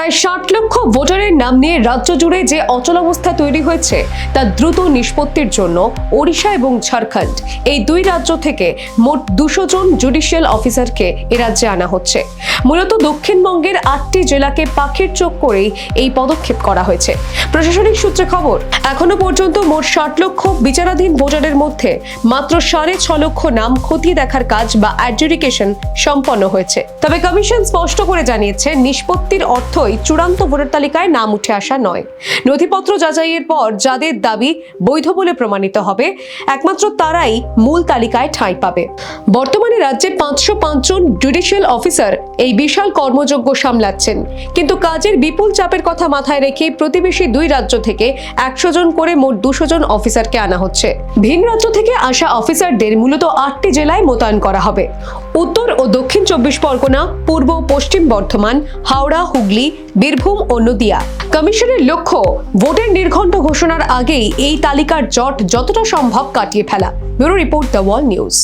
প্রায় ৬০ লক্ষ ভোটারের নাম নিয়ে রাজ্য জুড়ে যে অচলাবস্থা তৈরি হয়েছে তা দ্রুত নিষ্পত্তির জন্য ওড়িশা এবং ঝাড়খণ্ড এই দুই রাজ্য থেকে মোট ২০০ জন জুডিশিয়াল অফিসারকে এ রাজ্যে আনা হচ্ছে। মূলত দক্ষিণবঙ্গের ৮টি জেলাকে পাখির চোখ করেই এই পদক্ষেপ করা হয়েছে। প্রশাসনিক সূত্রে খবর, এখনো পর্যন্ত মোট ৬০ লক্ষ বিচারাধীন ভোটারের মধ্যে মাত্র ৬.৫ লক্ষ নাম খতিয়ে দেখার কাজ বা অ্যাডজুডিকেশন সম্পন্ন হয়েছে। তবে কমিশন স্পষ্ট করে জানিয়েছে, নিষ্পত্তির অর্থই চূড়ান্ত ভোটার তালিকায় নাম উঠে আসা নয়। নথিপত্র যাচাইয়ের পর যাদের দাবি বৈধ বলে প্রমাণিত হবে, একমাত্র তারাই মূল তালিকায় ঠাঁই পাবে। বর্তমানে রাজ্যে ৫০৫ জন জুডিশিয়াল অফিসার এই বিশাল কর্মযজ্ঞ সামলাচ্ছেন, কিন্তু কাজের বিপুল চাপের কথা মাথায় রেখে প্রতিবেশী দুই রাজ্য থেকে ১০০ জন করে মোট ২০০ জন অফিসারকে আনা হচ্ছে। ভিন রাজ্য থেকে আসা অফিসারদের মূলত ৮টি জেলায় মোতায়েন করা হবে। উত্তর ও দক্ষিণ ২৪ পরগনা, পূর্ব ও পশ্চিম বর্ধমান, হাওড়া, হুগলি, বীরভূম ও নদিয়া। কমিশনের লক্ষ্য, ভোটের নির্ঘণ্ট ঘোষণার আগেই এই তালিকার জট যতটা সম্ভব কাটিয়ে ফেলা। Bureau report, the wall news.